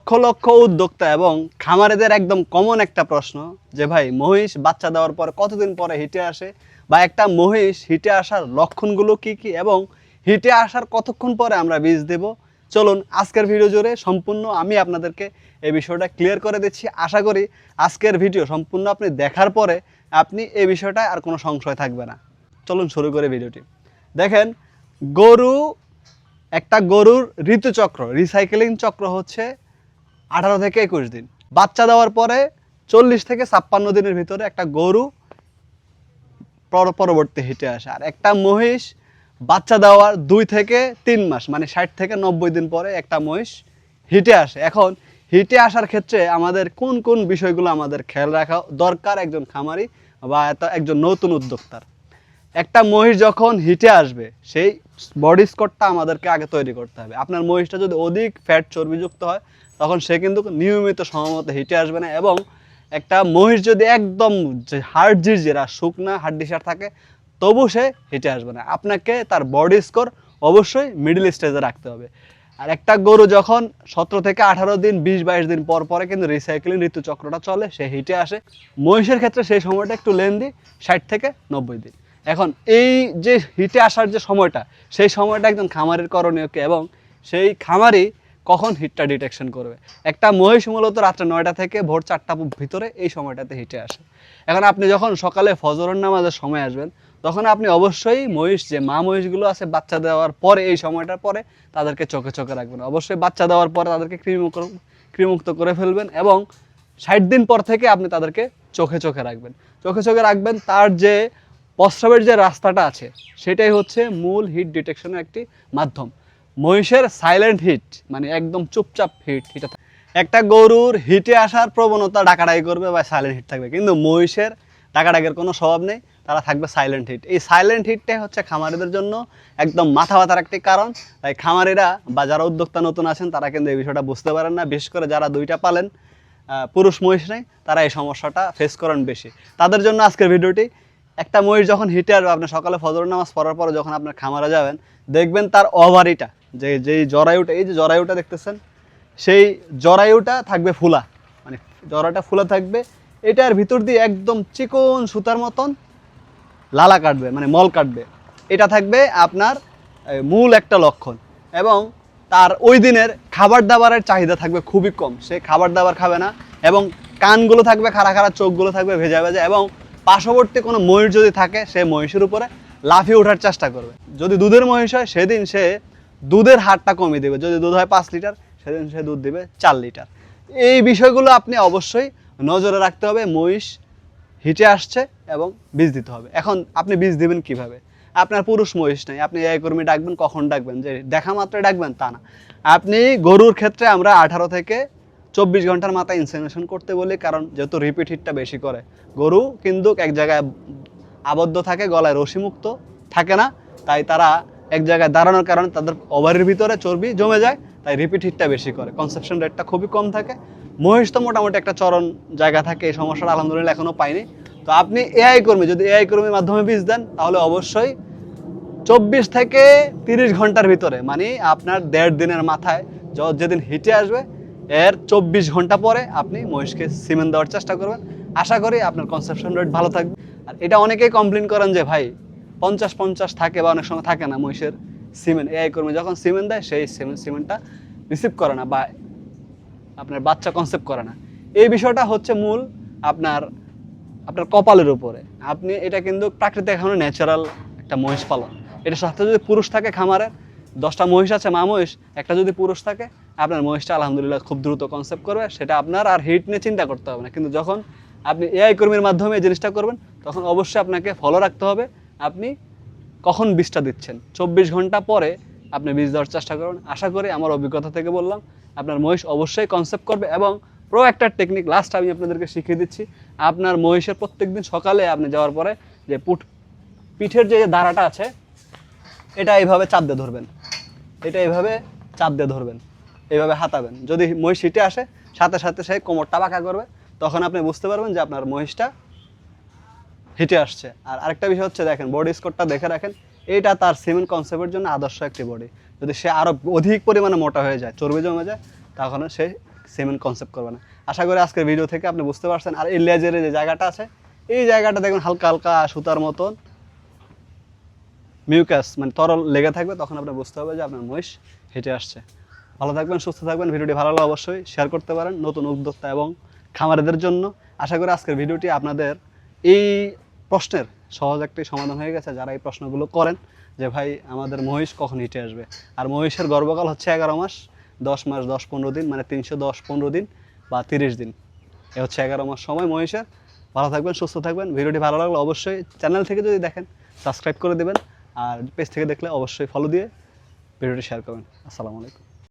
লক্ষ লক্ষ উদ্যোক্তা এবং খামারিদের একদম কমন একটা প্রশ্ন যে ভাই মহিষ বাচ্চা দেওয়ার পরে কতদিন পরে হিটে আসে, বা একটা মহিষ হিটে আসার লক্ষণগুলো কি কি এবং হিটে আসার কতক্ষণ পরে আমরা বীজ দেব। চলুন আজকের ভিডিও জুড়ে সম্পূর্ণ আমি আপনাদেরকে এই বিষয়টা ক্লিয়ার করে দিচ্ছি। আশা করি আজকের ভিডিও সম্পূর্ণ আপনি দেখার পরে আপনি এই বিষয়টায় আর কোনো সংশয় থাকবে না। চলুন শুরু করে ভিডিওটি। দেখেন, একটা গরুর ঋতুচক্র, রিসাইকেলিং চক্র হচ্ছে 18 থেকে 21 দিন। বাচ্চা দেওয়ার পরে 40 থেকে 56 দিনের ভিতরে একটা গরু পরবর্তী হিটে আসে, আর একটা মহিষ বাচ্চা দেওয়ার 2 থেকে 3 মাস মানে 60 থেকে 90 দিন পরে একটা মহিষ হিটে আসে। এখন হিটে আসার ক্ষেত্রে আমাদের কোন কোন বিষয়গুলো আমাদের খেয়াল রাখা দরকার একজন খামারি বা একজন নতুন উদ্যোক্তার। একটা মহিষ যখন হিটে আসবে সেই বডি স্কোরটা আমাদেরকে আগে তৈরি করতে হবে। আপনার মহিষটা যদি অধিক ফ্যাট চর্বিযুক্ত হয় তখন সে কিন্তু নিয়মিত সময়মতো হিটে আসবে না, এবং একটা মহিষ যদি একদম হাড় জিরজিরা শুকনা হাড্ডিসার থাকে তবু সে হিটে আসবে না। আপনাকে তার বডি স্কোর অবশ্যই মিডল স্টেজে রাখতে হবে। আর একটা গরু যখন 17 থেকে 18 দিন 20-22 দিন পর পরে কিন্তু রিসাইক্লিং ঋতুচক্রটা চলে, সে হিটে আসে। মহিষের ক্ষেত্রে সেই সময়টা একটু লেন্দি, 60 থেকে 90 দিন। এখন এই যে হিটে আসার যে সময়টা, সেই সময়টা একজন খামারের করণীয়কে, এবং সেই খামারি কখন হিটটা ডিটেকশন করবে। একটা মহিষ মূলত রাত্রে 9টা থেকে ভোর 4টা ভিতরে এই সময়টাতে হিটে আসে। এখন আপনি যখন সকালে ফজরের নামাজের সময় আসবেন তখন আপনি অবশ্যই মহিষ, যে মা মহিষগুলো আছে বাচ্চা দেওয়ার পরে এই সময়টার পরে তাদেরকে চোখে চোখে রাখবেন। অবশ্যই বাচ্চা দেওয়ার পরে তাদেরকে কৃমিমুক্ত করে ফেলবেন, এবং 60 দিন পর থেকে আপনি তাদেরকে চোখে চোখে রাখবেন। চোখে চোখে রাখবেন, তার যে প্রস্রাবের যে রাস্তাটা আছে সেটাই হচ্ছে মূল হিট ডিটেকশনের একটি মাধ্যম। মহিষের সাইলেন্ট হিট মানে একদম চুপচাপ হিট একটা গরুর হিটে আসার প্রবণতা ডাকাডাকি করবে বা সাইলেন্ট হিট থাকবে, কিন্তু মহিষের ডাকাডাকির কোনো স্বভাব নেই, তারা থাকবে সাইলেন্ট হিট। এই সাইলেন্ট হিটটাই হচ্ছে খামারিদের জন্য একদম মাথা ব্যথার একটি কারণ। তাই খামারিরা বা যারা উদ্যোক্তা নতুন আছেন তারা কিন্তু এই বিষয়টা বুঝতে পারেন না। বিশেষ করে যারা 2টা পালেন, পুরুষ মহিষ নেই, তারা এই সমস্যাটা ফেস করেন বেশি। তাদের জন্য আজকের ভিডিওটি। একটা মহিষ যখন হিটে আসবে, আপনি সকালে ফজর নামাজ পড়ার পরে যখন আপনার খামারে যাবেন দেখবেন তার ওভারিটা, যেই জরায়ুটা, এই যে জরায়ুটা দেখতেছেন, সেই জরায়ুটা থাকবে ফুলা, মানে জরাটা ফুলা থাকবে। এটার ভিতর দিয়ে একদম চিকন সুতার মতন লালা কাটবে, মানে মল কাটবে। এটা থাকবে আপনার মূল একটা লক্ষণ। এবং তার ওই দিনের খাবার দাবারের চাহিদা থাকবে খুবই কম, সে খাবার দাবার খাবে না, এবং কানগুলো থাকবে খাড়া খাড়া, চোখগুলো থাকবে ভেজা ভেজা, এবং পার্শ্ববর্তী কোনো মহিষ যদি থাকে সে মহিষের উপরে লাফিয়ে ওঠার চেষ্টা করবে। যদি দুধের মহিষ হয় সেদিন সে দুধের হারটা কমিয়ে দেবে। যদি দুধ হয় 5 লিটার সেদিন সে দুধ দেবে 4 লিটার। এই বিষয়গুলো আপনি অবশ্যই নজরে রাখতে হবে। মহিষ হিটে আসছে এবং বীজ দিতে হবে। এখন আপনি বীজ দিবেন কিভাবে? আপনার পুরুষ মহিষ নেই, আপনি এই কর্মী ডাকবেন, কখন ডাকবেন? যে দেখা মাত্রই ডাকবেন তা না। আপনি গরুর ক্ষেত্রে আমরা 18 থেকে 24 ঘন্টার মাথায় ইনসেমিনেশন করতে বলি, কারণ যেহেতু রিপিট হিটটা বেশি করে। গরু কিন্তু এক জায়গায় আবদ্ধ থাকে, গলায় রশিমুক্ত থাকে না, তাই তারা এক জায়গায় দাঁড়ানোর কারণে তাদের ওভারের ভিতরে চর্বি জমে যায়, তাই রিপিট হিটটা বেশি করে, কনসেপশন রেটটা খুবই কম থাকে। মহিষ তো মোটামুটি একটা চরণ জায়গা থাকে, এই সমস্যাটা আলহামদুলিল্লাহ এখনও পাইনি। তো আপনি এআই কর্মী, যদি এআই কর্মীর মাধ্যমে বীজ দেন তাহলে অবশ্যই 24 থেকে 30 ঘন্টার ভিতরে, মানে আপনার 1.5 দিনের মাথায় যেদিন হিটে আসবে এর 24 ঘন্টা পরে আপনি মহিষকে সিমেন্ট দেওয়ার চেষ্টা করবেন। আশা করি আপনার কনসেপশন রেট ভালো থাকবে। আর এটা অনেকেই কমপ্লেন করেন যে ভাই 50-50 থাকে বা অনেক সময় থাকে না মহিষের সিমেন্ট। এআই কর্মী যখন সিমেন্ট দেয় সেই সিমেন্টটা রিসিভ করে না বা আপনার বাচ্চা কনসেপ্ট করে না। এই বিষয়টা হচ্ছে মূল আপনার কপালের উপরে। আপনি এটা কিন্তু প্রাকৃতিক এখনো ন্যাচারাল একটা মহিষ পালন। এটার সাথে যদি পুরুষ থাকে, খামারের 10টা মহিষ আছে মা মহিষ, একটা যদি পুরুষ থাকে, আপনার মহিষটা আলহামদুলিল্লাহ খুব দ্রুত কনসেপ্ট করবে, সেটা আপনার আর হিট নিয়ে চিন্তা করতে হবে না। কিন্তু যখন আপনি এআই কর্মীর মাধ্যমে এই জিনিসটা করবেন তখন অবশ্যই আপনাকে ফলো রাখতে হবে আপনি কখন বীজটা দিচ্ছেন। 24 ঘন্টা পরে আপনি বীজ দেওয়ার চেষ্টা করুন। আশা করি আমার অভিজ্ঞতা থেকে বললাম আপনার মহিষ অবশ্যই কনসেপ্ট করবে। এবং একটা টেকনিক লাস্ট আমি আপনাদেরকে শিখিয়ে দিচ্ছি। আপনার মহিষের প্রত্যেকদিন সকালে আপনি যাওয়ার পরে যে পিঠের যে দাঁড়াটা আছে এটা এইভাবে চাপ দিয়ে ধরবেন, এটা এইভাবে চাপ দিয়ে ধরবেন, এইভাবে হাতাবেন। যদি মহিষ হিটে আসে সাথে সাথে সে কোমরটা বাঁকা করবে, তখন আপনি বুঝতে পারবেন যে আপনার মহিষটা হিটে আসছে। আর আরেকটা বিষয় হচ্ছে, দেখেন বডি স্কোরটা দেখে রাখেন, এইটা তার সিমেন্ট কনসেপ্টের জন্য আদর্শ একটি বডি। যদি সে আরও অধিক পরিমাণে মোটা হয়ে যায়, চর্বি জমে যায়, তখন সে সেমেন কনসেপ্ট করবে না। আশা করি আজকের ভিডিও থেকে আপনি বুঝতে পারছেন। আর এই লেজের যে জায়গাটা আছে, এই জায়গাটা দেখুন হালকা হালকা সুতার মতন মিউকাস মানে তরল লেগে থাকবে, তখন আপনি বুঝতে হবে যে আপনার মহিষ হেঁটে আসছে। ভালো থাকবেন, সুস্থ থাকবেন। ভিডিওটি ভালো লাগলে অবশ্যই শেয়ার করতে পারেন নতুন উদ্যোক্তা এবং খামারিদের জন্য। আশা করি আজকের ভিডিওটি আপনাদের এই প্রশ্নের সহজ একটি সমাধান হয়ে গেছে, যারা এই প্রশ্নগুলো করেন যে ভাই আমাদের মহিষ কখন হিটে আসবে। আর মহিষের গর্ভকাল হচ্ছে 11 মাস, 10 মাস 10-15 দিন, মানে 310-15 দিন বা 30 দিন, এ হচ্ছে 11 মাস সময় মহিষের। ভালো থাকবেন, সুস্থ থাকবেন। ভিডিওটি ভালো লাগলে অবশ্যই চ্যানেল থেকে যদি দেখেন সাবস্ক্রাইব করে দেবেন, আর পেজ থেকে দেখলে অবশ্যই ফলো দিয়ে ভিডিওটি শেয়ার করবেন। আসসালামু আলাইকুম।